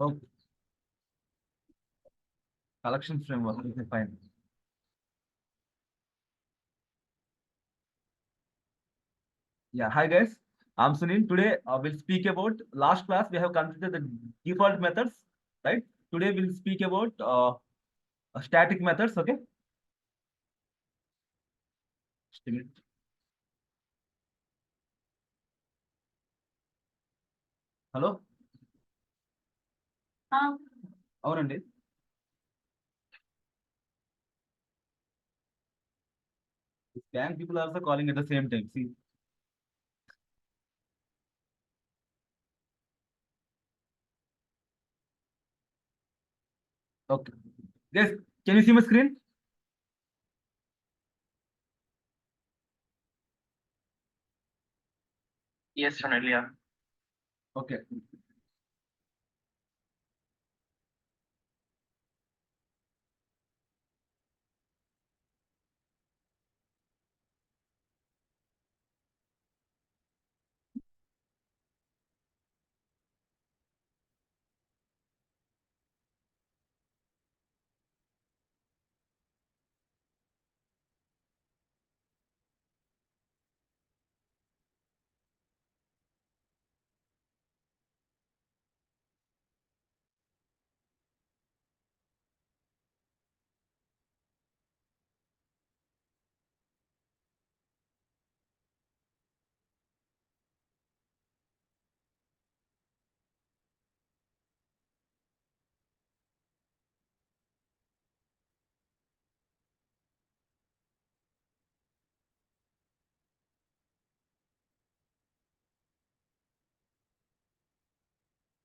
Oh, collection framework. Okay, fine. Yeah, hi guys. I'm Sunil. Today we'll speak about last class we have completed the default methods, right? Today we'll speak about static methods. Okay. Just a minute. Hello. అవునండి. Bank people are also calling at the same time. See. Okay. Guys, can you see my screen? Yes, Sunil, yeah. Okay.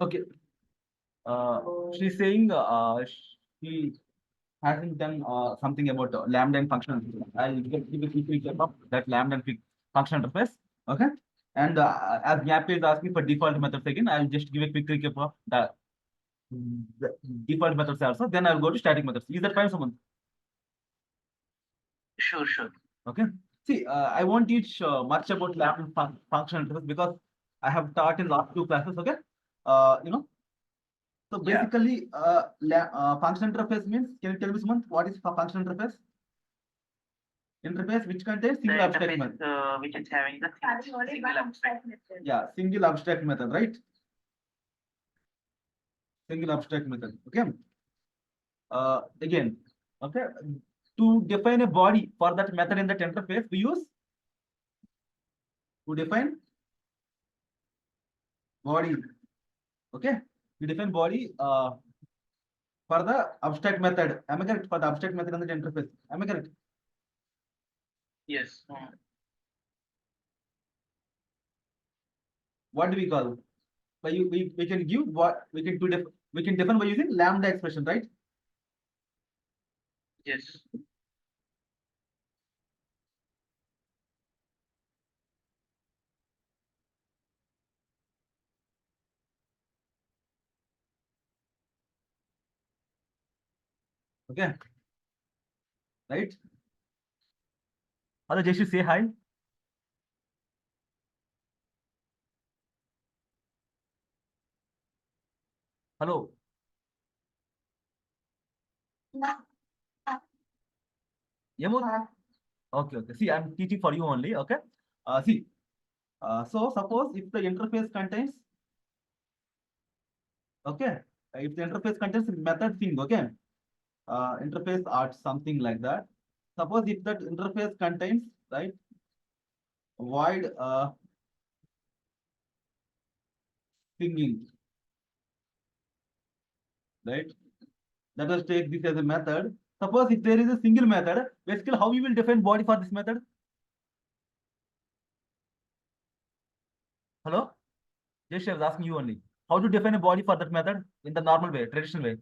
Okay. Uh, she's saying she hasn't done something about lambda and functional. I'll give a quick recap of that lambda and functional interface. Okay. And as Gyapi is asking for default methods again, I'll just give a quick recap of the default methods also. Then I'll go to static methods. Is that fine, someone? Sure, sure. Okay. See, I won't teach much about lambda and functional interface because I have taught in last two classes. Okay. You know. So Yeah. basically, functional interface means, can you tell me, Sumant, what is functional interface? Interface which contains The single abstract interface method. which is having the single abstract. Yeah, single abstract method, right? Single abstract method. Okay. Again, okay. To define a body for that method in that interface, we use to define body. Okay. We define body for the abstract method. Am I correct? For the abstract method in the interface. Am I correct? Yes. What do we call? By we can give what we can do we can define by using lambda expression, right? Yes. Okay. Right? Hello, Jeshu, say hi. Hello. Yamut? Okay, okay. See, I'm teaching for you only. Okay. See, so suppose if the interface contains, okay, if the interface contains method thing, okay, interface art something like that. Suppose if that interface contains, right, void singing, right? Let us take this as a method. Suppose if there is a single method, basically how you will define body for this method? Hello? Just I was asking you only. How to define a body for that method in the normal way, traditional way?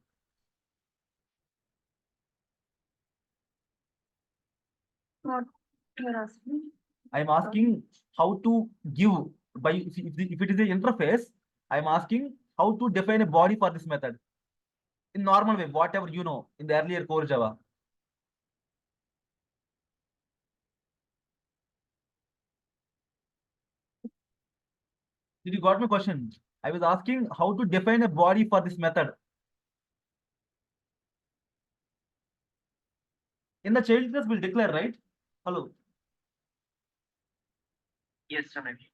What you're asking? I'm asking how to give by if it is an interface, I'm asking how to define a body for this method in normal way, whatever you know in the earlier core Java. Did you got my question? I was asking how to define a body for this method. In the child class, we'll declare, right? Hello. Yes, Sonali.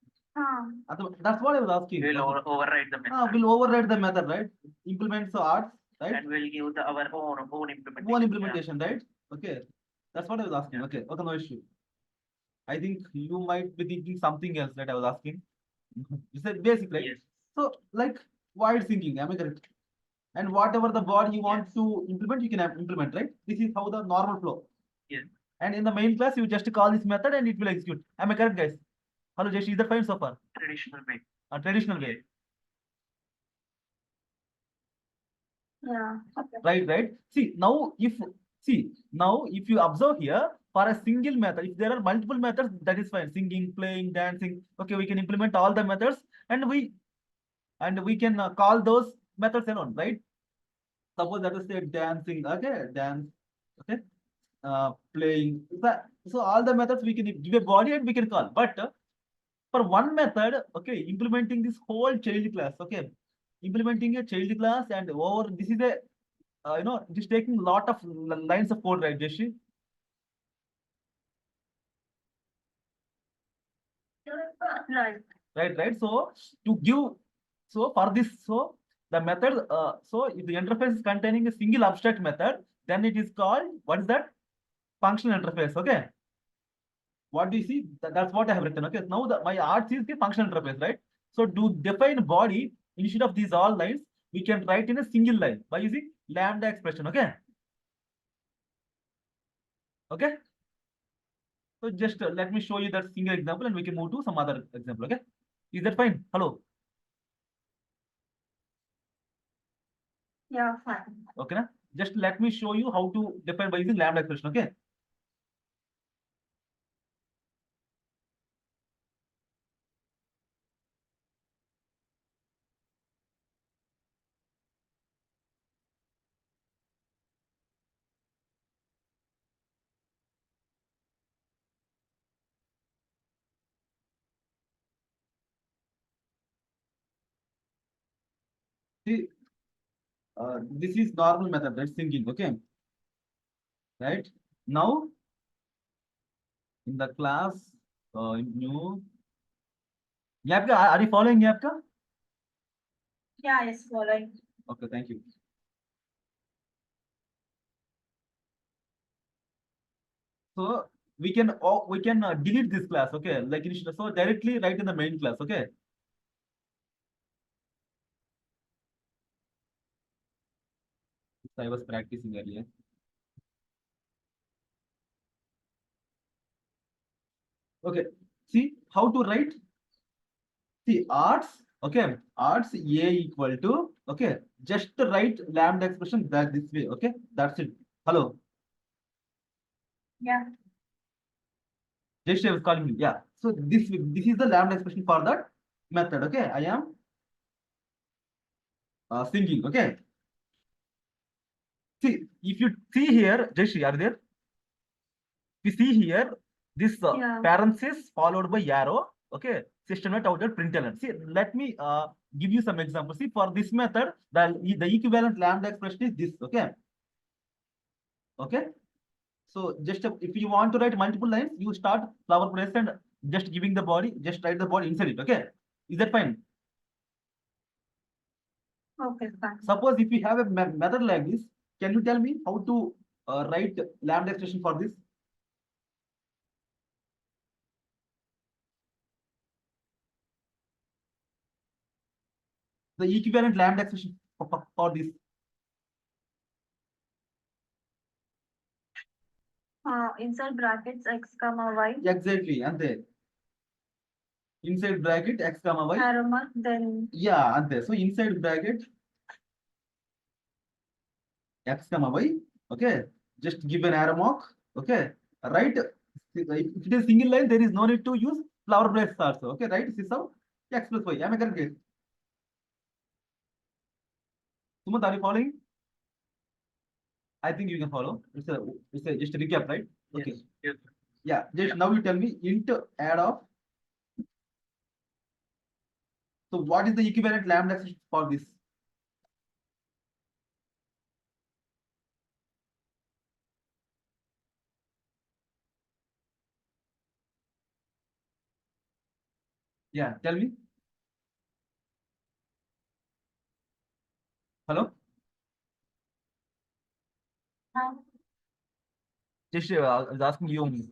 That's what I was asking. We'll Okay. override the method. We'll override the method, right? Implement so arts, right? And we'll give our own implementation. One implementation, right? Okay. That's what I was asking. Yeah. Okay. Okay, no issue. I think you might be thinking something else that I was asking. You said basic, right? Yes. So, like wide thinking, am I correct? And whatever the body you want Yes. to implement, you can implement, right? This is how the normal flow. Yes. And in the main class, you just call this method and it will execute. Am I correct, guys? Hello, Jesh, is that fine so far? Traditional way. A traditional way. Yeah. Okay. Right. See, now if you observe here, for a single method, if there are multiple methods, that is fine. Singing, playing, dancing. Okay, we can implement all the methods and we can call those methods alone, right? Suppose that is say dancing, okay, dance, okay, playing. So all the methods we can give a body and we can call. But for one method, okay, implementing this whole child class, okay, implementing a child class and over this is a it is taking a lot of lines of code, right, Jeshi? Right. Right. So to give, so for this, so the method, so if the interface is containing a single abstract method, then it is called, what is that? Functional interface. Okay. What do you see? That's what I have written. Okay. Now my arts is the functional interface, right? So to define body instead of these all lines, we can write in a single line by using lambda expression. Okay. Okay. So just let me show you that single example and we can move to some other example. Okay. Is that fine? Hello. Yeah, fine. Okay. Na? Just let me show you how to define by using lambda expression. Okay. See, this is normal method, right? Singing. Okay. Right. Now in the class, new. Yapka, are you following Yapka? Yeah, yes, following. Okay, thank you. So we can delete this class. Okay, like initially, so directly write in the main class. Okay. I was practicing earlier. Okay. See how to write. See arts. Okay, arts a equal to, okay, just write lambda expression that this way. Okay, that's it. Hello. Yeah. Just I was calling you. Yeah. So this is the lambda expression for that method. Okay, I am singing. Okay. See, if you see here, Jashi, are there? We see here this Yeah. parenthesis followed by arrow. Okay, system net outer println. See, let me give you some examples. See, for this method, the equivalent lambda expression is this. Okay. Okay. So just if you want to write multiple lines, you start flower press and just giving the body, just write the body inside it. Okay. Is that fine? Okay, fine. Suppose if you have a method like this, can you tell me how to write lambda expression for this? The equivalent lambda expression for this. Inside brackets x comma y. Exactly, and there. Inside bracket x comma y. Arrow mark, then Yeah, and there. So inside bracket x comma y. Okay, just give an arrow mark. Okay, right. If it is single line, there is no need to use flower brace also. Okay, right. This is how x plus y. Am I correct? Sumant, are you following? I think you can follow. It's a just a recap, right? Okay. Yes. Yes. Yeah. Just Yeah. now you tell me int add of So what is the equivalent lambda expression for this? Yeah, tell me. Hello? Just I was asking you only.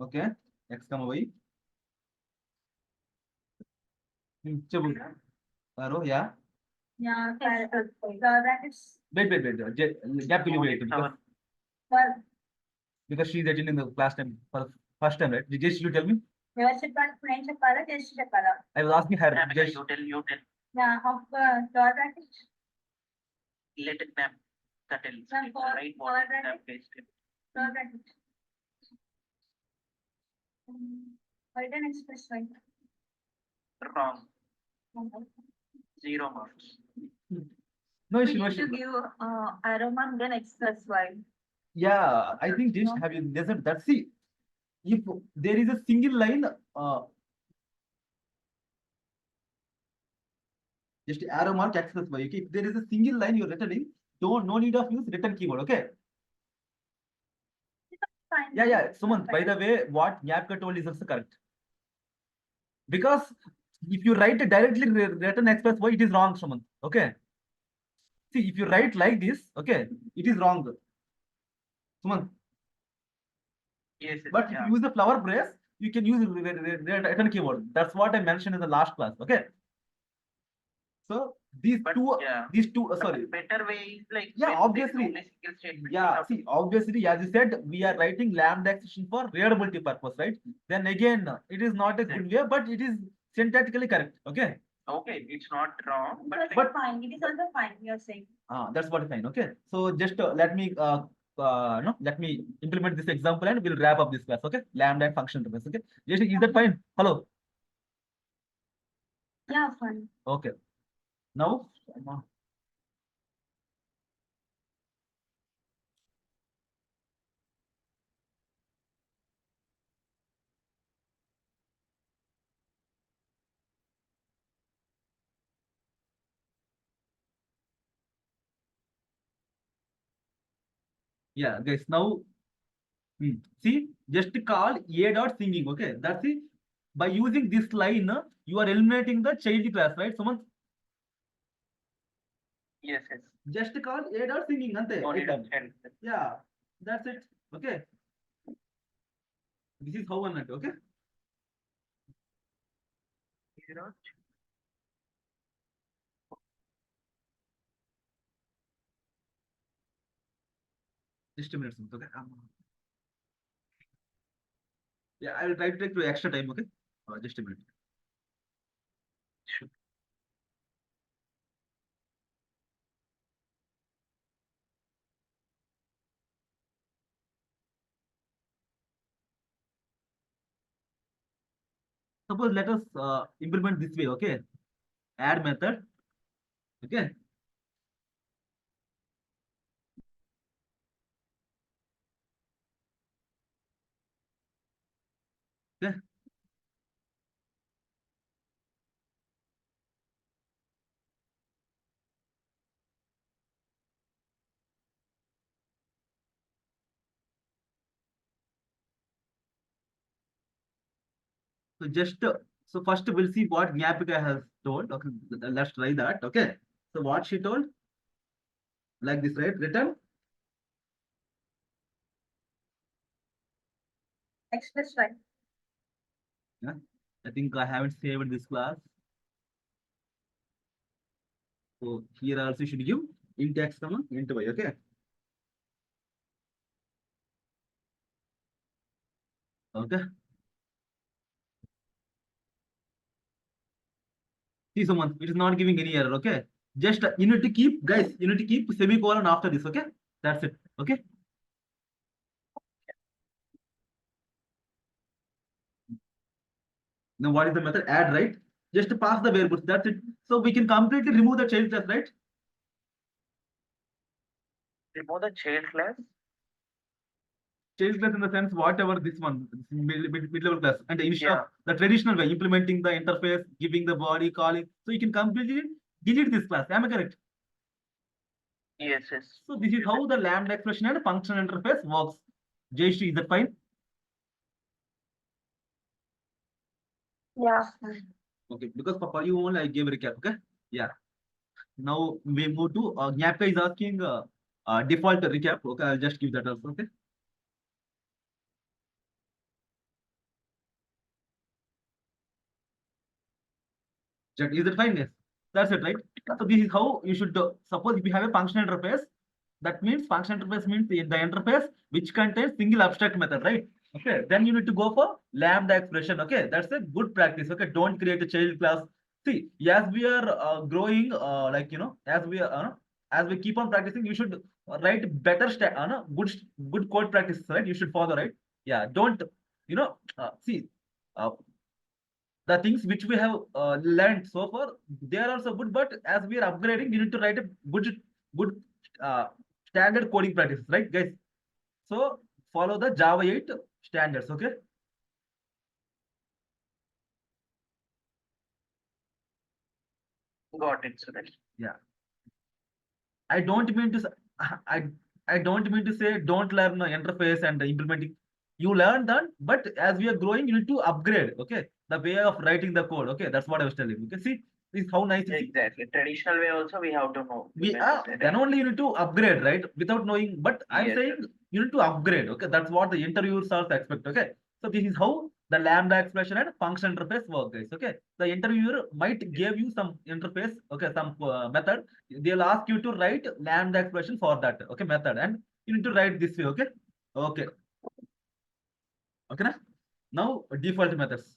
Okay. X comma Y. Chabo. Aro, yeah. Yeah, that is. Wait. Gap will you wait because, Well, because she's attending the class time for first time, right? Just you tell me. ఎవరు చెప్పాలి ఇప్పుడు నేను చెప్పాలా just చెప్పాలా I was asking her. Ma'am, Just you tell. Yeah of quadratic Let it ma'am. That tells. Ma'am, Right. quadratic. Ma'am, based. quadratic written expression Wrong. 0 marks. no we issue, no need to issue. give arrow mark then x plus y. Yeah, I think just No. have you doesn't that see if there is a single line, just arrow mark x plus y. Okay, if there is a single line you're returning, no need of use return keyword. Okay. Fine. Yeah. Sumant, by the way, what Yapka told is also correct. Because if you write it directly return x plus y, it is wrong, Sumant. Okay. See, if you write like this, okay, it is wrong. Sumant. Yes. But if Yeah. you use the flower brace, you can use return keyword. That's what I mentioned in the last class. Okay. So these But, two, yeah. But sorry. the better way is like. Yeah, when there is obviously. only single statement, Yeah, you have see, obviously, as you said, we are writing lambda expression for readability purpose, right? Then again, it is not a good way, but it is syntactically correct. Okay. Okay, it's not wrong, But but But- fine, it is also fine, you're saying. That's what I find. Okay. So just let me no, let me implement this example and we'll wrap up this class. Okay. Lambda and function reference. Okay. Is that fine? Hello. Yeah, fine. Okay. Now. Yeah, guys. Now, see, just call a dot singing. Okay, that's it. By using this line, you are eliminating the child class, right? Someone yes. just call a dot singing. Ante. Only Item. the Yeah, that's it. Okay. This is how one meant. Okay. zero. Just a minute. Sumit, okay. Yeah, I will try to take to extra time. Okay. Just a minute. Sure. Suppose let us implement this way. Okay. Add method. Okay. Okay. So just so first we'll see what Nyapika has told. Okay, let's try that. Okay. So what she told, like this, right? Return. X plus y. Yeah. I think I haven't saved this class. So here also should give int x comma int y. Okay. Okay. See someone, it is not giving any error. Okay. Just you need to keep, guys, you need to keep semicolon after this. Okay. That's it. Okay. Now what is the method? Add, right? Just to pass the variables. That's it. So we can completely remove the child class, right? Remove the child class. Child class in the sense whatever this one, mid-level class, and instead of Yeah. the traditional way, implementing the interface, giving the body, calling, so you can completely delete this class. Am I correct? Yes, yes. So this is how the lambda expression and function interface works. Jayashree, is that fine? Yeah, fine. Okay, because for you only I gave a recap. Okay, yeah. Now we move to Nyapka is asking default recap. Okay, I'll just give that also. Okay. Is that fine? Yes. That's it, right? So this is how you should suppose if you have a function interface, that means function interface means the interface which contains single abstract method, right? Okay, then you need to go for lambda expression. Okay, that's a good practice. Okay, don't create a child class. See, as we are growing, like as we keep on practicing, you should write better, good code practices, right? You should follow, right? Yeah, don't see. The things which we have learned so far, they are also good, but as we are upgrading, we need to write a good uh, standard coding practices, right, guys? So follow the Java 8 standards. Okay. Got it, Suresh. Yeah, I don't mean to I I don't mean to say don't learn the interface and implementing. You learn that, but as we are growing, you need to upgrade. Okay, the way of writing the code. Okay, that's what I was telling you. Okay, see, this is how nice you see. Exactly. Traditional way also we have to know. We Meant to are say, then right? only you need to upgrade, right? Without knowing, but I'm Yes, saying yes. you need to upgrade. Okay, that's what the interviewers also expect. Okay, so this is how the lambda expression and function interface work, guys. Okay, the interviewer might give you some interface, okay, some method. They'll ask you to write lambda expression for that, okay, method, and you need to write this way. Okay, okay, okay. Now default methods.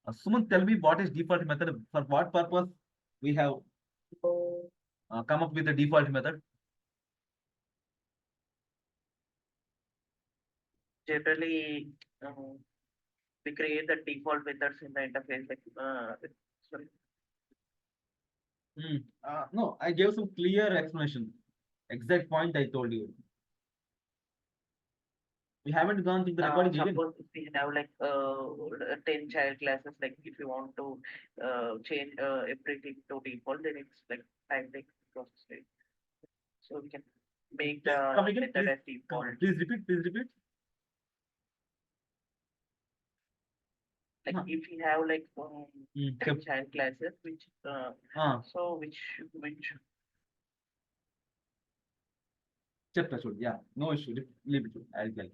Suman, tell me what is default method, for what purpose we have come up with a default method. Generally, we create the default methods in the interface. Like, sorry. No, I gave some clear explanation. Exact point I told you. We haven't gone through the recording again. Suppose if we have like 10 child classes, like if you want to change everything to default, then it's like time take process, right? So we can make Come the again, method please. as default. Please repeat. Please repeat. Like Huh. if we have like 10 Yep. child classes, which so which Chapter should. Yeah, no issue. Leave it. I'll tell you.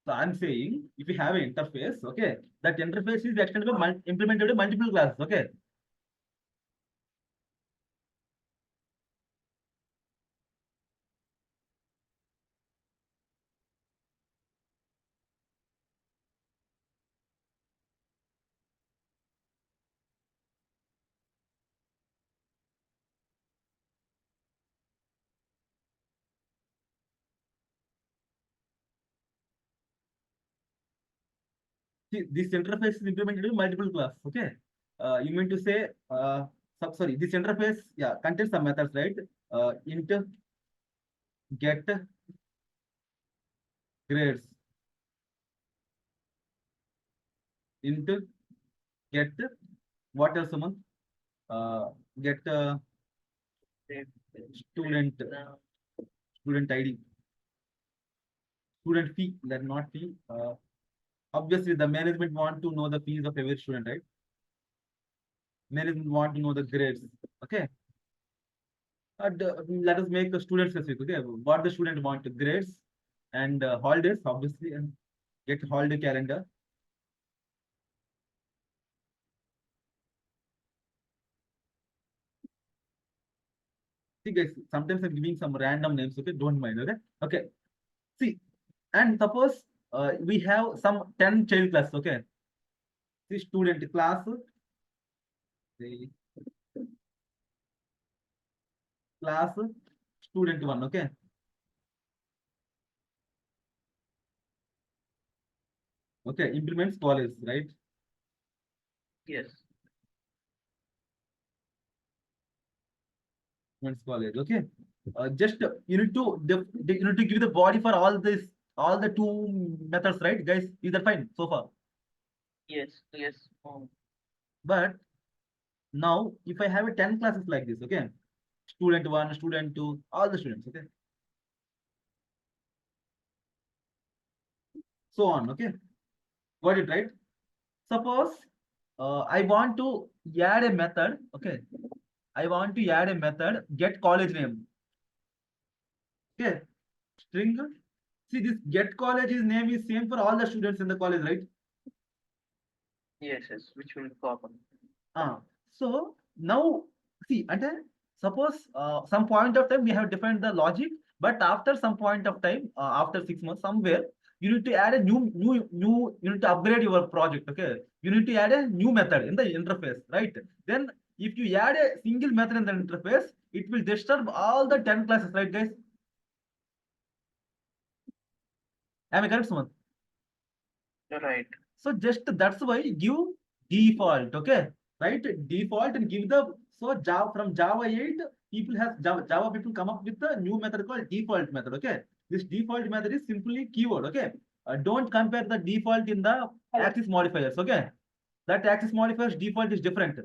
So I'm saying if you have an interface, okay, that interface is extended by implemented by multiple classes. Okay. See, this interface is implemented in multiple classes. Okay. You mean to say, sorry, this interface, yeah, contains some methods, right? Int get grades, int get what else, Suman? Get they, student student ID, student fee, that not fee. Obviously, the management want to know the fees of every student, right? Management want to know the grades. Okay. And, let us make a student specific. Okay, what the student want, grades and holidays, obviously, and get holiday calendar. See, guys, sometimes I'm giving some random names. Okay, don't mind. Okay, okay. See, and suppose we have some 10 child class. Okay, see, student class, the class student one. Okay, okay, implements college, right? yes. Implements college. Okay, just you need to you need to give the body for all this all the two methods, right, guys? Is that fine so far? Yes, yes. But now, if I have a 10 classes like this, okay, student one, student two, all the students, okay, so on, okay, got it right? Suppose I want to add a method, okay, I want to add a method get college name, okay, string. See, this get college's name is same for all the students in the college, right? Yes, yes, which will be common. So now see, and then suppose some point of time we have defined the logic, but after some point of time, after 6 months, somewhere you need to add a new. You need to upgrade your project. Okay, you need to add a new method in the interface, right? Then if you add a single method in the interface, it will disturb all the 10 classes, right, guys? Am I correct, Sumant? Right. So just that's why give default, okay, right? Default and give the so Java from Java 8 people has Java people come up with a new method called default method, okay? This default method is simply keyword, okay? Don't compare the default in the access modifiers, okay? That access modifiers default is different.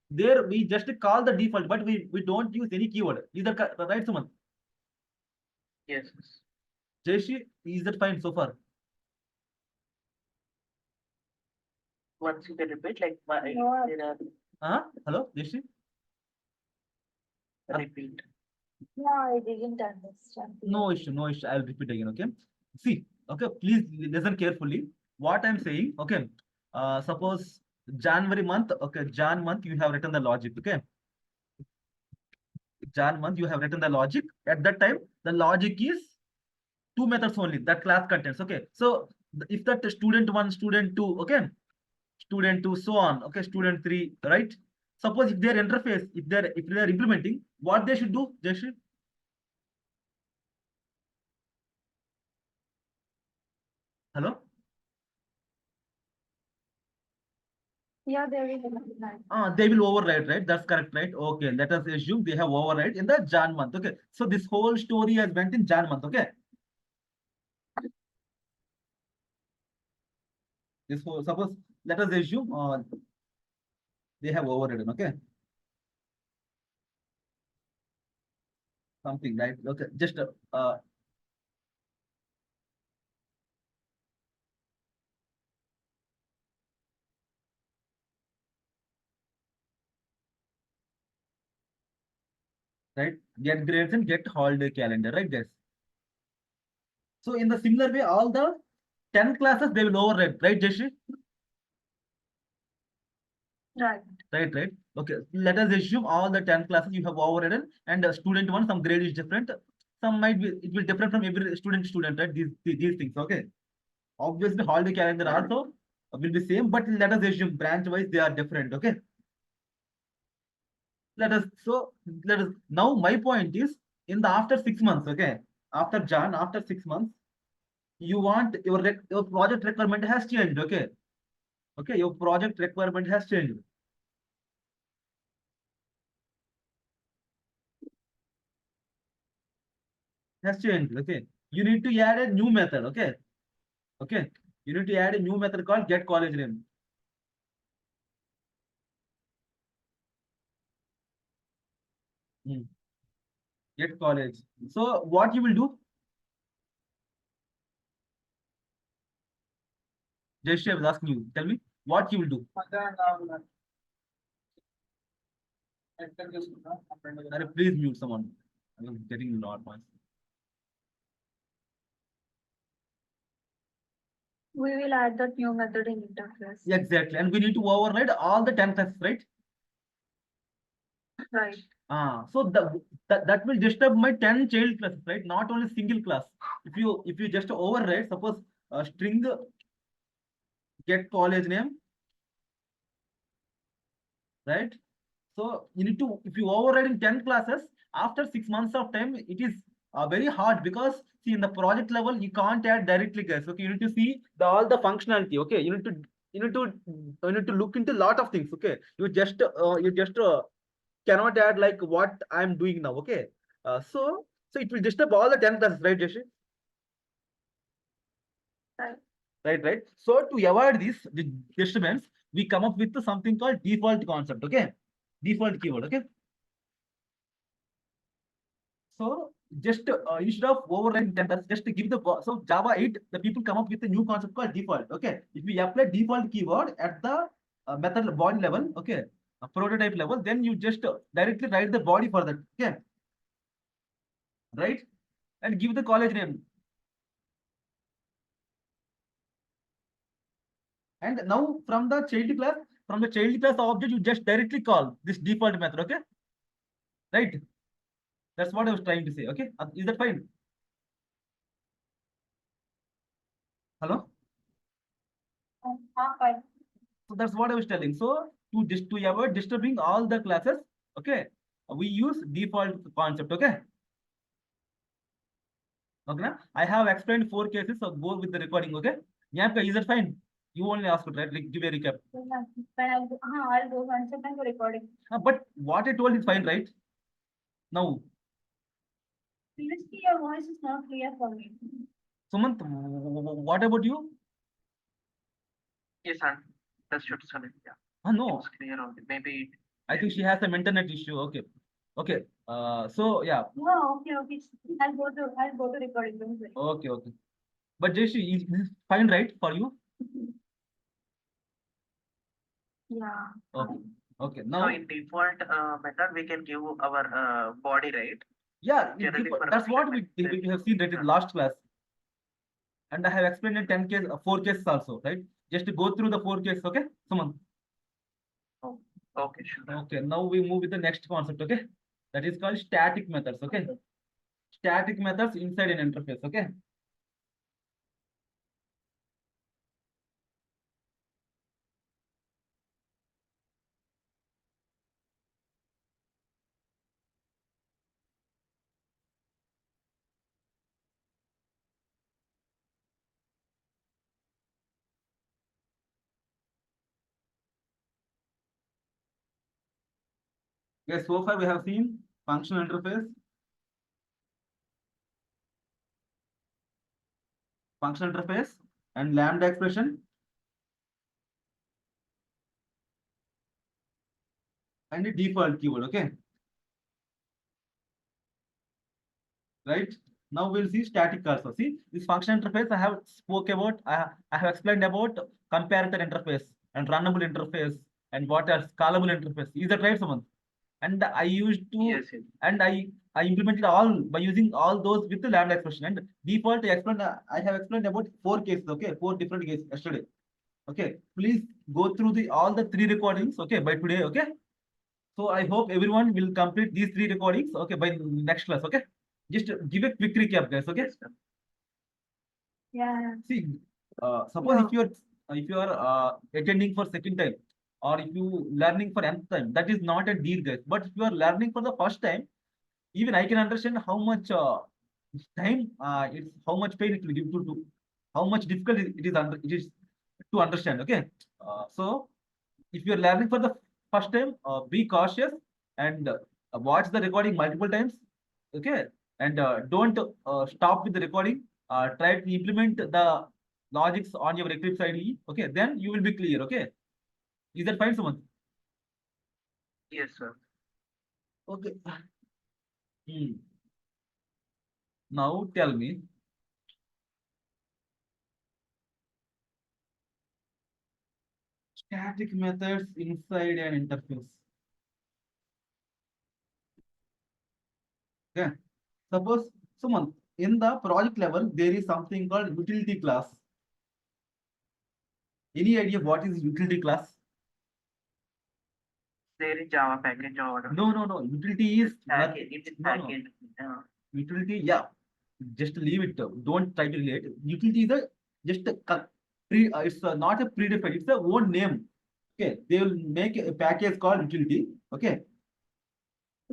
There we just call the default, but we don't use any keyword. Is that right, Sumant? Yes, yes. Jayshi, is that fine so far? Once you can repeat, like why No. there Hello, Jayshi? are repeat. No, I didn't understand. No issue, no issue. I'll repeat again. Okay. See, okay, please listen carefully. What I'm saying, okay. Suppose January month, okay, Jan month, you have written the logic, okay. Jan month, you have written the logic. At that time, the logic is two methods only, that class contains, okay. So if that student one, student two, okay, student two, so on, okay, student three, right? Suppose if their interface, if they're implementing, what they should do, they should, hello? Yeah, there is a They will override, right? That's correct, right? Okay, let us assume they have override in the Jan month. Okay, so this whole story has went in Jan month. Okay, this whole suppose let us assume they have overridden. Okay, something right? Okay, just right. Get grades and get holiday calendar, right, guys? So in the similar way, all the 10 classes they will override, right, Jashi? right. Right, right. Okay, let us assume all the 10 classes you have overridden, and student one, some grade is different. Some might be it will different from every student, right? These things. Okay. Obviously, holiday calendar also will be same, but let us assume branch wise they are different. Okay. Let us now my point is in the after 6 months. Okay. After Jan, after 6 months, you want your project requirement has changed. Okay. Okay. Your project requirement has changed. Has changed. Okay. You need to add a new method. Okay. Okay. You need to add a new method called get college name. Hmm. Get college. So what you will do? Jayashree, I was asking you. Tell me what you will do. Please mute someone. I'm getting a lot noise. We will add that new method in interface. Exactly. And we need to override all the 10 classes, right? Right. So that will disturb my 10 child classes, right? Not only single class. If you just override, suppose string get college name, right? So you need to, if you override in 10 classes, after 6 months of time, it is very hard because see in the project level, you can't add directly guys. Okay, you need to see all the functionality. Okay, you need to look into a lot of things. Okay, you just cannot add like what I'm doing now. Okay, so it will disturb all the 10 classes, right, Jashi? Right. So to avoid this disturbance, we come up with something called default concept. Okay, default keyword. Okay. So just instead of overriding tenders, just to give the so Java 8, the people come up with a new concept called default. Okay, if we apply default keyword at the method body level, okay, prototype level, then you just directly write the body for that. Okay, right, and give the college name. And now from the child class object, you just directly call this default method. Okay, right. That's what I was trying to say. Okay, is that fine? Hello. Fine. So that's what I was telling. So to avoid disturbing all the classes, okay, we use default concept. Okay. Okay. Na? I have explained 4 cases. So go with the recording. Okay. Yeah, is that fine? You only asked, right? Like, give a recap. I'll go once again for recording. But what I told is fine, right? Now, Seriously, your voice is not clear for me. Sumant, what about you? Yes, and that should solid. Yeah, No, it's clear on it. Maybe I think she has some internet issue. Okay. Okay. So yeah. No, okay. I'll go to recording. Don't worry. Okay. But Jayashree, is this fine, right, for you? Yeah. Okay. Okay. so Now, in default method we can give our body, right? yeah, Generally for that's what we element, have seen right in last class. And I have explained in 10 cases, 4 cases also, right? Just to go through the 4 cases, okay? Someone. Oh, okay, sure. Okay, now we move with the next concept, okay? That is called static methods, okay? Static methods inside an interface, okay? Yes, so far we have seen functional interface, and lambda expression, and the default keyword, okay? Right? Now we'll see static also. See, this function interface I have spoke about, I have explained about comparator interface and runnable interface and what are scalable interface. Is that right, someone? And I used to, Yes, yes. and I implemented all by using all those with the lambda expression. And default I explained, I have explained about 4 cases, okay, 4 different cases yesterday. Okay, please go through the all the 3 recordings, okay, by today, okay. So I hope everyone will complete these 3 recordings, okay, by next class, okay. Just give a quick recap, guys, okay. Yes, sir. Yeah. See, suppose Yeah. if you are attending for second time, or if you learning for nth time, that is not a deal, guys. But if you are learning for the first time, even I can understand how much time it's how much pain it will give to do, how much difficult it is to understand. Okay, so if you are learning for the first time, be cautious and watch the recording multiple times. Okay, and don't stop with the recording. Try to implement the logics on your Eclipse IDE. Okay, then you will be clear. Okay, is that fine, someone? Yes, sir. Okay. Now tell me, static methods inside an interface. Okay. Suppose someone in the project level, there is something called utility class. Any idea what is utility class? There is Java package order. No. Utility is Package. It is no. package. Utility, yeah. Just leave it. Don't try to relate. Utility is a just a pre. It's not a predefined. It's a own name. Okay. They will make a package called utility. Okay.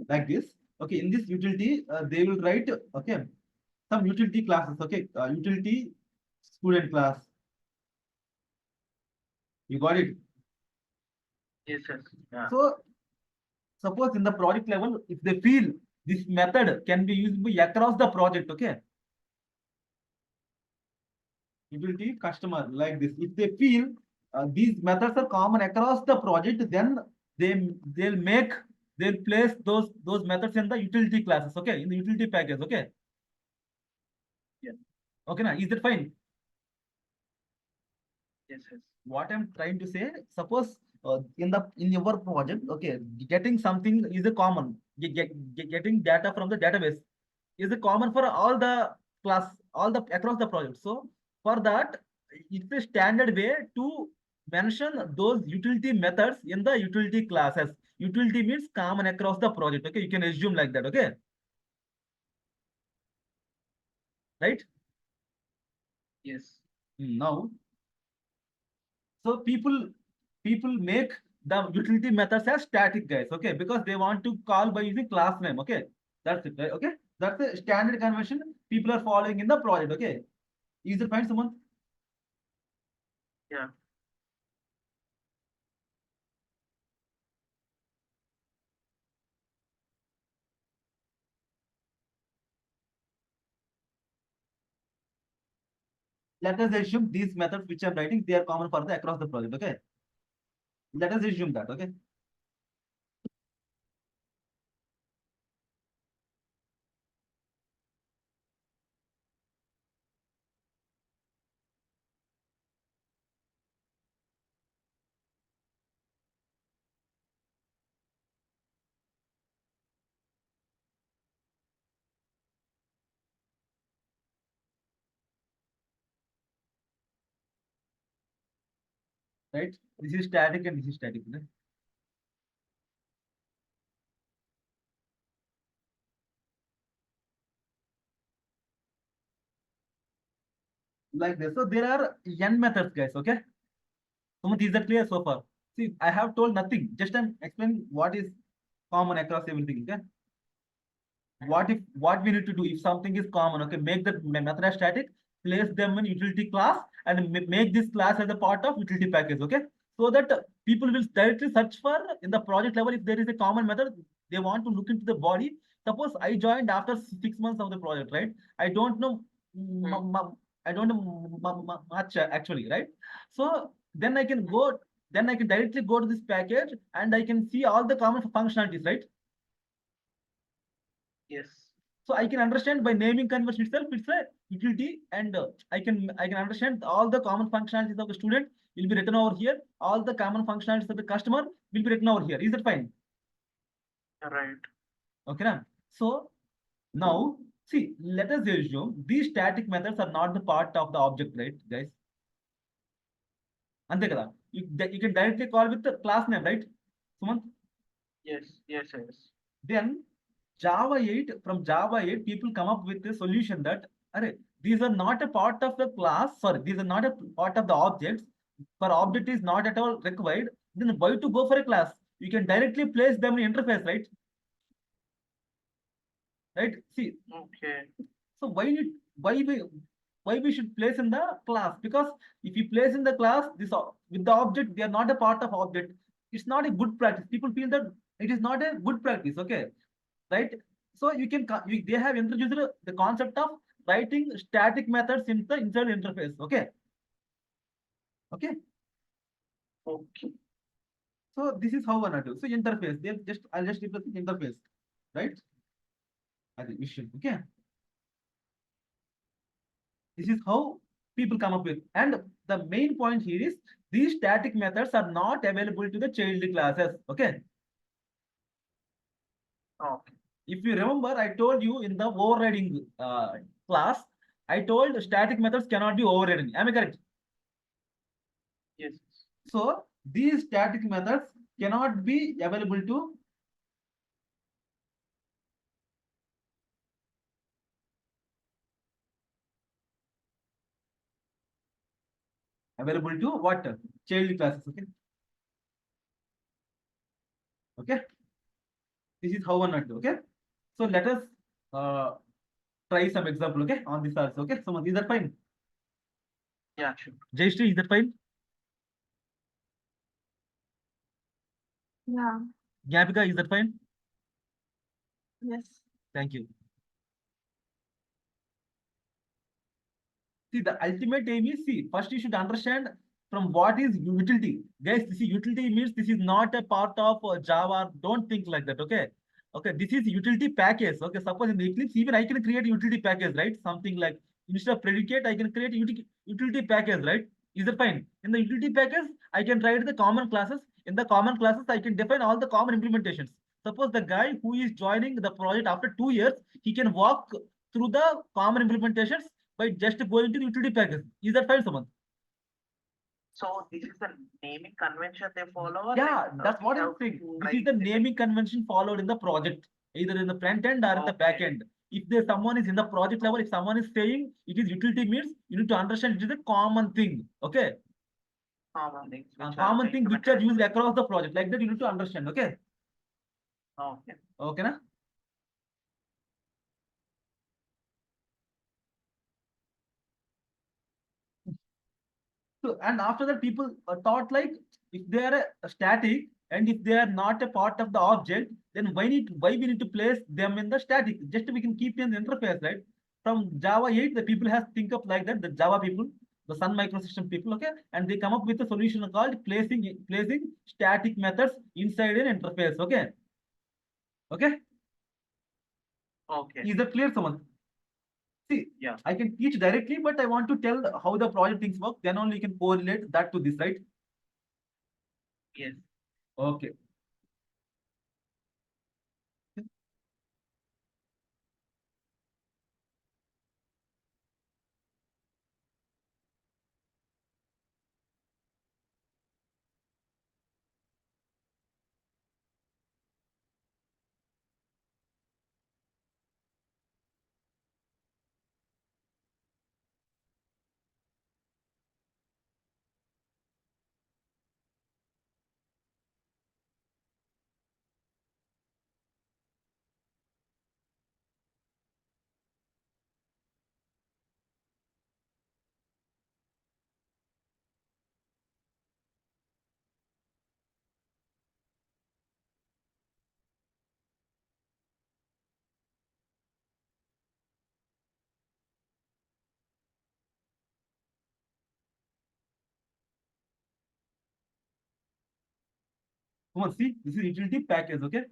Like this. Okay. In this utility, they will write. Okay. Some utility classes. Okay. Utility student class. You got it. Yes, yes. Yeah. So suppose in the project level, if they feel this method can be used by across the project, okay. utility customer like this. If they feel these methods are common across the project, then they'll make they'll place those methods in the utility classes. Okay, in the utility package. Okay. Yeah. Okay, now is that fine? Yes, yes. What I'm trying to say, suppose in your project, okay, getting something is a common. Getting data from the database is a common for all the class, all the across the project. So for that, it's a standard way to mention those utility methods in the utility classes. Utility means common across the project. Okay, you can assume like that. Okay, right? Yes. Now, so people make the utility methods as static guys, okay, because they want to call by using class name, okay. That's it, right? Okay, that's the standard convention people are following in the project, okay. Is it fine, someone? Yeah. Let us assume these methods which I'm writing, they are common for the across the project, okay. Let us assume that, okay. Right, this is static and this is static, right? Like this. So there are n methods, guys, okay. So these are clear so far. See, I have told nothing, just I'm explaining what is common across everything, okay. What we need to do if something is common, okay, make the method as static, place them in utility class, and make this class as a part of utility package, okay, so that people will directly search for in the project level if there is a common method they want to look into the body. Suppose I joined after 6 months of the project, right? I don't know I don't know much actually, right? So then I can go, then I can directly go to this package and I can see all the common functionalities, right? Yes. So I can understand by naming convention itself, it's a utility, and I can understand all the common functionalities of the student will be written over here. All the common functionalities of the customer will be written over here. Is that fine? Right. Okay, now. So now see, let us assume these static methods are not the part of the object, right, guys? Ante kada. You can directly call with the class name, right? Sumant? Yes. Yes. Yes. Then Java 8, from Java 8, people come up with a solution that array, these are not a part of the class, sorry, these are not a part of the objects. For object is not at all required, then why to go for a class? You can directly place them in interface, right? Right? See, Okay. so why we why we should place in the class? Because if you place in the class, with the object, they are not a part of object. It's not a good practice. People feel that it is not a good practice, okay? Right? So they have introduced the concept of writing static methods in the inside interface. Okay. Okay. Okay. So this is how one do. So interface. I'll just replace interface. Right? I think we should. Okay. This is how people come up with. And the main point here is these static methods are not available to the child classes. Okay. Okay. If you remember, I told you in the overriding class, I told static methods cannot be overridden. Am I correct? Yes. So these static methods cannot be available to what? Child classes. Okay. Okay. This is how one not do. Okay. So let us uh, try some example. Okay, on this also. Okay. So is that fine? Yeah. Sure. Jayashree, is that fine? Yeah. Gyapika, is that fine? Yes. Thank you. See, the ultimate aim is, see, first you should understand from what is utility. Guys, this is utility means this is not a part of Java. Don't think like that, okay? Okay, this is utility package. Okay, suppose in the Eclipse, even I can create a utility package, right? Something like instead of predicate, I can create a utility package, right? Is that fine? In the utility package, I can write the common classes. In the common classes, I can define all the common implementations. Suppose the guy who is joining the project after 2 years, he can walk through the common implementations by just going to the utility package. Is that fine, Sumant? So this is the naming convention they follow? Or Yeah, like, that's we what I'm have saying. to This is write the it like- naming convention followed in the project, either in the front end or in the back Okay. end. If there's someone is in the project level, if someone is saying it is utility means you need to understand it is a common thing. Okay. Common things A which are common thing which are implemented. used across the project. Like that, you need to understand. Okay. Okay. Okay, na? So, and after that, people thought like if they are a static and if they are not a part of the object, then why we need to place them in the static? Just we can keep in the interface, right? From Java 8, the people has think up like that, the Java people, the Sun microsystem people, okay, and they come up with a solution called placing static methods inside an interface, okay, okay. Okay. Is that clear, someone? See, Yeah. I can teach directly, but I want to tell how the project things work. Then only you can correlate that to this, right? Yes. Okay. Come on, see, this is utility package, okay?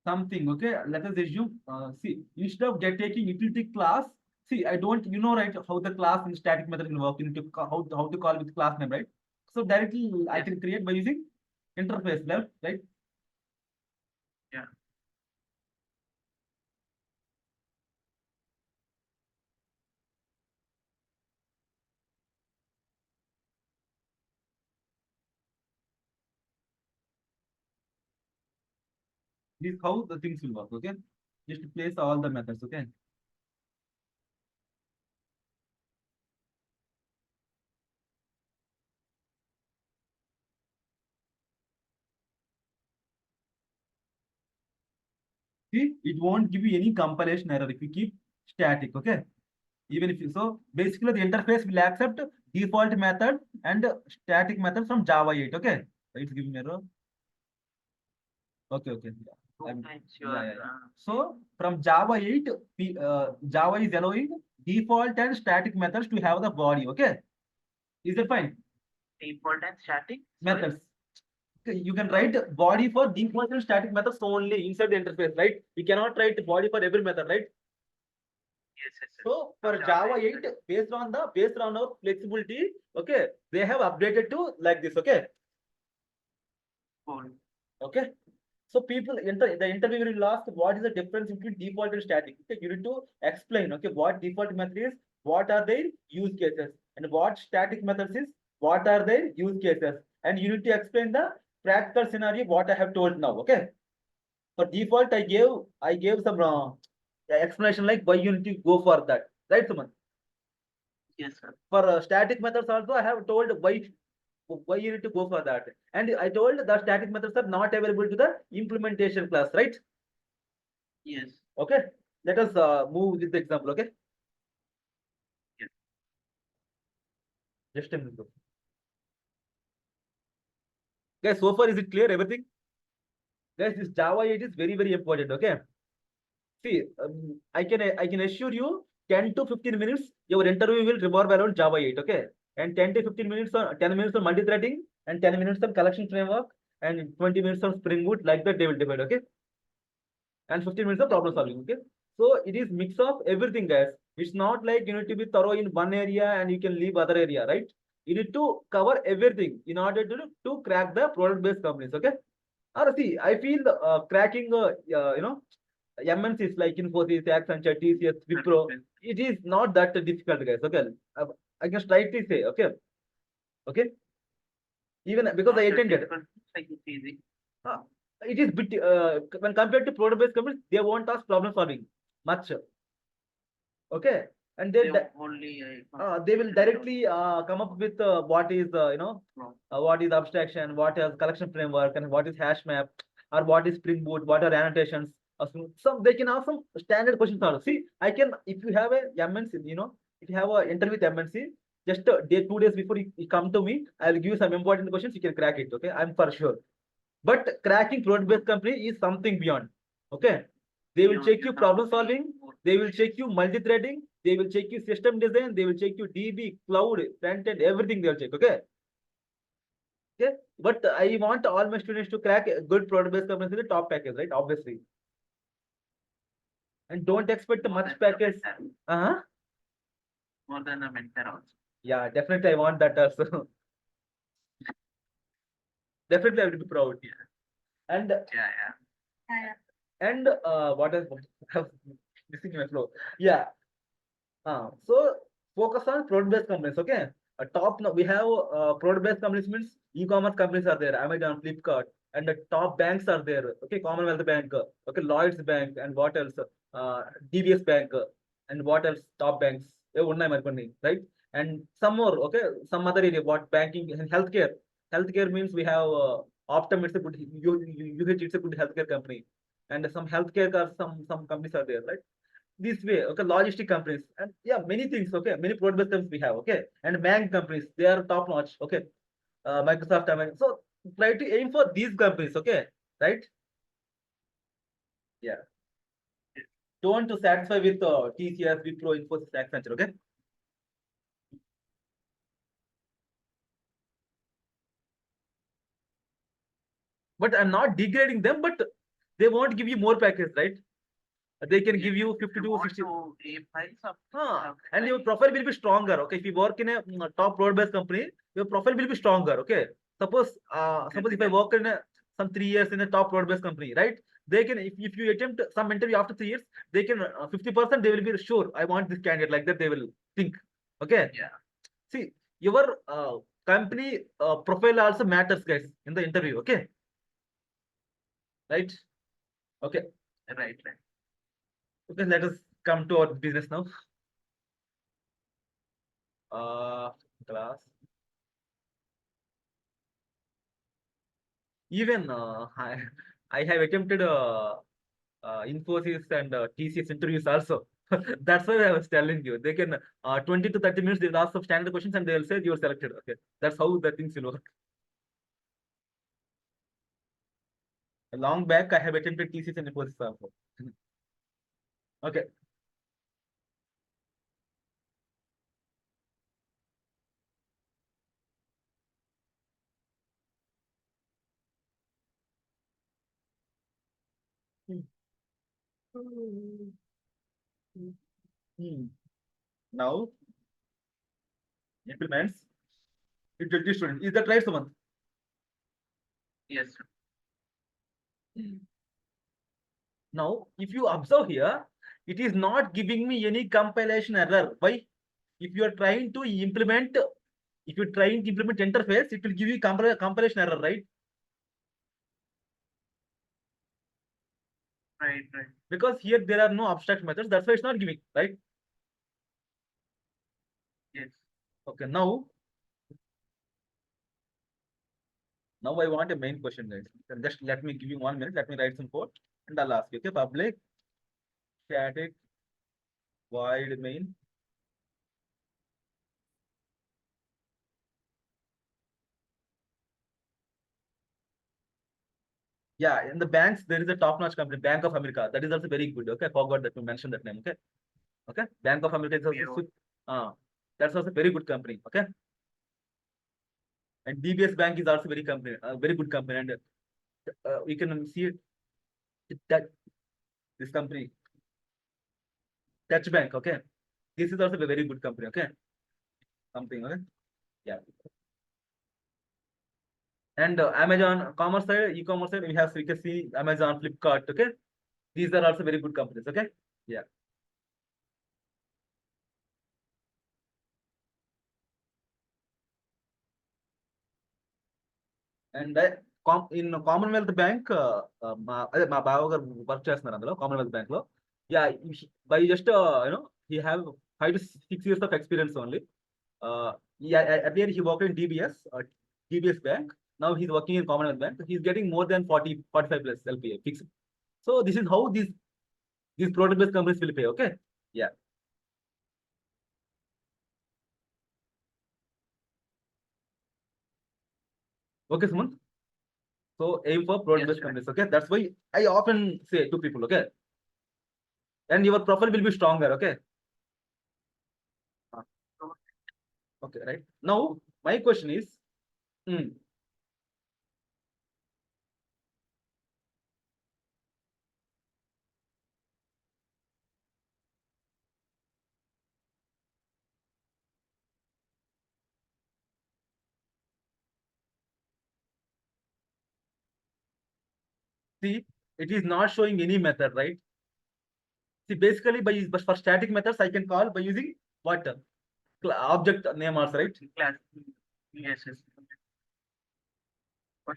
Something, okay? Let us assume, see, instead of taking utility class, see, I don't, you know, right, how the class in static method will work, you need to, how to call with class name, right? So directly I Yes. can create by using interface left, right? Yeah. This is how the things will work, okay? Just place all the methods, okay? See, it won't give you any compilation error if you keep static, okay? Even if you, so basically the interface will accept default method and static method from Java 8, okay? It's giving error. Okay, okay. Yeah. Two I'm- times yeah, your yeah, yeah. So from Java 8, Java is allowing default and static methods to have the body, okay? Is that fine? default and static. Sorry. Methods. Okay, you can write body for default and static methods only inside the interface, right? You cannot write body for every method, right? Yes, yes, yes. So for Java 8, based on our flexibility, okay, they have updated to like this, okay? Cool. Okay. So people enter the interviewer will ask what is the difference between default and static. Okay, you need to explain, okay, what default method is, what are their use cases, and what static methods is, what are their use cases, and you need to explain the practical scenario what I have told now. Okay. For default, I gave some explanation like why you need to go for that, right, Suman? Yes, sir. For static methods also, I have told why you need to go for that. And I told the static methods are not available to the implementation class, right? Yes. Okay. Let us move with the example, okay? Yes. Just a minute. Guys, so far is it clear everything? Guys, this Java 8 is very, very important. Okay. See, I can assure you 10 to 15 minutes, your interview will revolve around Java 8. Okay. And 10 to 15 minutes on 10 minutes on multi-threading and 10 minutes on collection framework and 20 minutes on Spring Boot, like that they will divide. Okay. And 15 minutes of problem solving. Okay. So it is mix of everything, guys. It's not like you need to be thorough in one area and you can leave other area, right? You need to cover everything in order to crack the product-based companies. Okay. Or see, I feel cracking, MNCs like Infosys, Accenture, TCS, Wipro, it is not that difficult, guys. Okay, uh, I can strictly say, okay, okay. Even because I attended, Like it's easy. uh, it is bit when compared to product-based companies, they won't ask problem solving much. Okay, and They only they will directly come up with what is what is abstraction, what is collection framework, and what is hash map, or what is Spring Boot, what are annotations. Some they can ask some standard questions also. See, I can, if you have a MNC, if you have an interview with MNC, just a day, 2 days before you come to me, I will give you some important questions. You can crack it. Okay, I'm for sure. But cracking product-based company is something beyond. Okay, they will check you problem solving. They will check you multi-threading. They will check you system design. They will check you DB, cloud, front end, everything they'll check. Okay. Okay. But I want all my students to crack a good product-based companies in the top package, right? Obviously. And don't expect much package. Uh-huh. More than a mentor also. Yeah, definitely I want that also. Definitely I will be proud. Yeah. And Yeah. Yeah. what is missing my flow? Yeah. So focus on product-based companies. Okay. Top now we have product-based companies means e-commerce companies are there, Amazon, Flipkart, and the top banks are there. Okay, Commonwealth Bank, okay, Lloyd's Bank, and what else? DBS Bank, and what else? Top banks. ఉన్నాయి మరి కొన్ని, right? And some more. Okay, some other area. What banking and healthcare? Healthcare means we have Optum. It's a good UH. It's a good healthcare company, and some healthcare some companies are there, right? This way, okay, logistic companies, and yeah, many things, okay, many product companies we have, okay, and bank companies, they are top notch, okay, Microsoft, Amazon. So try to aim for these companies, okay, right? Yeah, don't to satisfy with TCS, Wipro, Infosys, Accenture, okay. But I'm not degrading them, but they won't give you more package, right? They can give you 50 to 60. And your profile will be stronger. Okay, if you work in a top road-based company, your profile will be stronger. Okay, suppose if I work in some 3 years in a top road-based company, right? They can, if you attempt some interview after 3 years, they can 50% they will be sure I want this candidate, like that they will think. Okay. Yeah. See, your company profile also matters, guys, in the interview. Okay. Right. Okay. Right. Okay. Let us come to our business now. Class. Even I have attempted Infosys and TCS interviews also. That's why I was telling you. They can 20 to 30 minutes. They will ask some standard questions and they will say you are selected. Okay, that's how the things will work. Long back, I have attempted TCS and Infosys also. Okay. Hmm. Now implements utility student. Is that right, Sumant? Yes. Now, if you observe here, it is not giving me any compilation error. Why? If you are trying to implement, if you're trying to implement interface, it will give you compilation error, right? Right. Because here there are no abstract methods. That's why it's not giving, right? Yes. Okay, now I want a main question, guys. Then just let me give you 1 minute. Let me write some code and I'll ask you. Okay, public static void main. Yeah, in the banks, there is a top-notch company, Bank of America. That is also very good. Okay, I forgot that to mention that name. Okay, okay. Bank of America is also Zero. that's also very good company. Okay, and DBS Bank is also very good company, and we can see that this company, Touch Bank. Okay, this is also a very good company. Okay, something. Okay, yeah. And Amazon commerce side, e-commerce side, we can see Amazon, Flipkart. Okay, these are also very good companies. Okay, yeah. And in Commonwealth Bank, అదే మా బావ గారు work చేస్తున్నారు అందులో Commonwealth bank లో. Yeah, by just he have 5 to 6 years of experience only. Yeah, earlier he worked in DBS Bank. Now he's working in Commonwealth Bank. He's getting more than 45 plus LPA fixed. So this is how these product-based companies will pay. Okay, yeah. Okay, Sumant. So aim for product-based sir. companies. Okay, that's why I often say to people. Okay, and your profile will be stronger. Okay. Okay, right. Now, my question is, hmm, see, it is not showing any method, right? See, basically, but for static methods, I can call by using what object name also, right? Class. Yes, yes. But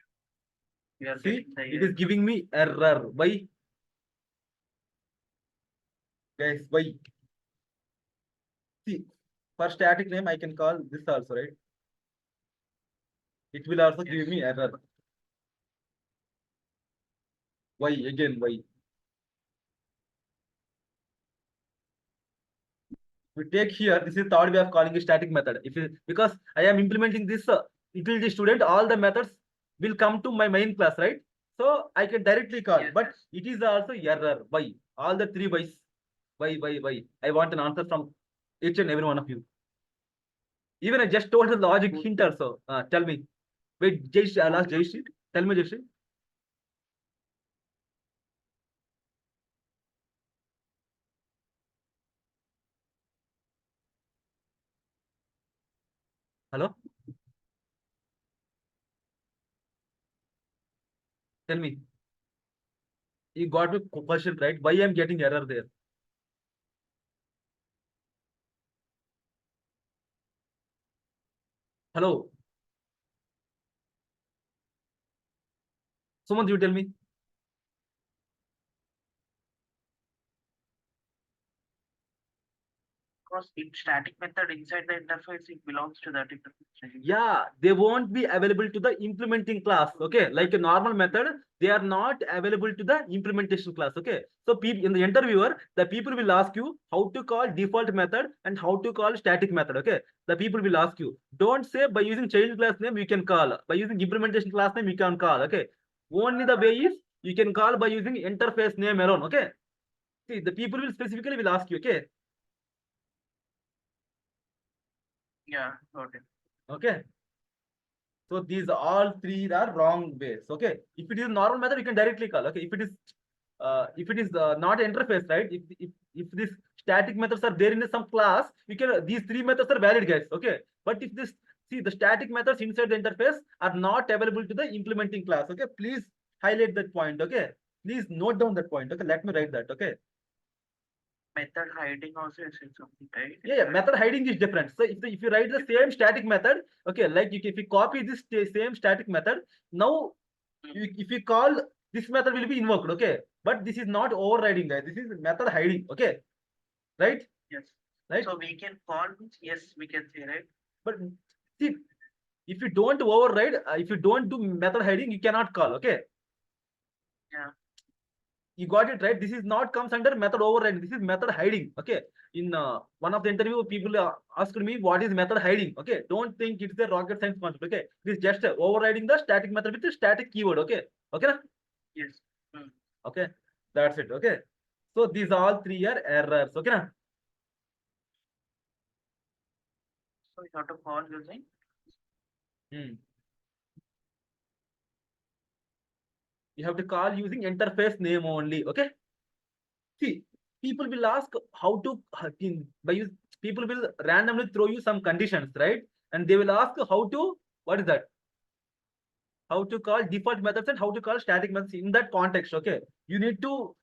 we are See, getting the it is giving me error. Why, guys? Why? See, for static name, I can call this also, right? It will also give me error. Why again? Why? We take here, this is third way of calling a static method. Because I am implementing this utility student, all the methods will come to my main class, right? So I can directly call, Yes, but it is also error. Why? All the three whys. Why? I want an answer from each and every one of you. Even I just told the logic hint also. Tell me. Wait, Jayshri, I'll ask Jayshri. Tell me, Jayshri. Hello? Tell me. You got the question right. Why I'm getting error there? Hello? Someone, you tell me. because in static method inside the interface, it belongs to that interface. Yeah, they won't be available to the implementing class. Okay, like a normal method, they are not available to the implementation class. Okay, so in the interviewer, the people will ask you how to call default method and how to call static method. Okay, the people will ask you, don't say by using child class name you can call, by using implementation class name you can call. Okay, only the way is you can call by using interface name alone. Okay, see, the people will specifically will ask you. Okay, Yeah, got it. okay. So these all three are wrong ways. Okay. If it is normal method, you can directly call. Okay. If it is not interface, right? If these static methods are there in some class, you can these three methods are valid, guys. Okay. But if this see the static methods inside the interface are not available to the implementing class. Okay. Please highlight that point. Okay. Please note down that point. Okay. Let me write that. Okay. Method hiding also is something, right? Yeah, method hiding is different. So if you write the same static method, okay, like if you copy this same static method, now if you call this method will be invoked, okay, but this is not overriding, guys. This is method hiding, okay, right? Yes. Right. So we can call this, yes, we can say, right? But see, if you don't override, if you don't do method hiding, you cannot call, okay. Yeah. You got it right. This is not comes under method overriding. This is method hiding. Okay. In one of the interview, people asked me what is method hiding. Okay. Don't think it's a rocket science concept. Okay. This is just overriding the static method with the static keyword. Okay. Okay. Na? Yes. Mm. Okay, that's it. Okay, so these all three are errors. Okay, na? So you have to call using. Hmm. You have to call using interface name only. Okay. See, people will ask how to by use. People will randomly throw you some conditions, right? And they will ask how to, what is that? How to call default methods and how to call static methods in that context. Okay, you need to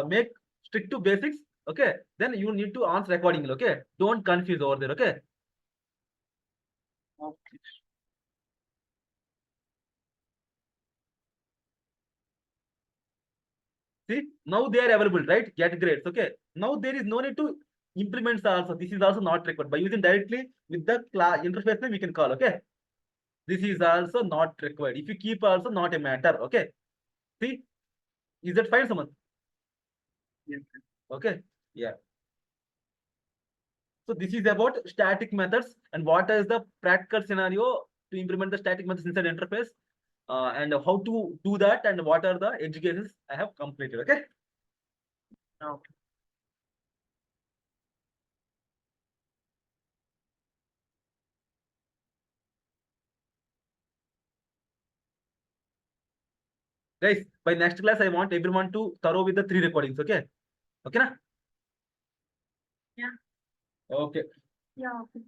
make stick to basics. Okay, then you need to answer accordingly. Okay, don't confuse over there. Okay. Okay. See, now they are available, right? Get grades. Okay. Now there is no need to implement also. This is also not required. By using directly with the class interface name, we can call. Okay. This is also not required. If you keep also not a matter. Okay. See, is that fine, someone? Yes. Okay. Yeah. So this is about static methods and what is the practical scenario to implement the static methods inside interface, and how to do that and what are the educations I have completed. Okay. Okay. Guys, by next class, I want everyone to thorough with the 3 recordings. Okay. Okay. Na? Yeah. Okay. Yeah, okay.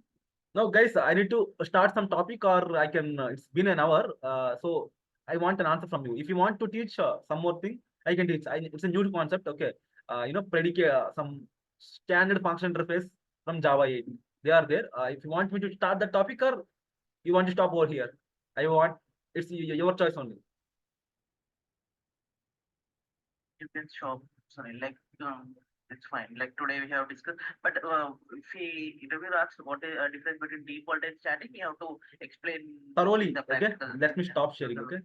Now, guys, I need to start some topic or I can, it's been an hour. So I want an answer from you. If you want to teach some more thing, I can teach. It's a new concept. Okay. Predicate some standard function interface from Java 8. They are there. If you want me to start the topic or you want to stop over here, I want, it's your choice only. You can shop. Sorry, like it's fine. Like today we have discussed, but if we interviewer asks what is the difference between default and static, you have to explain Thoroughly. the Okay. practical. Let me stop sharing. Okay.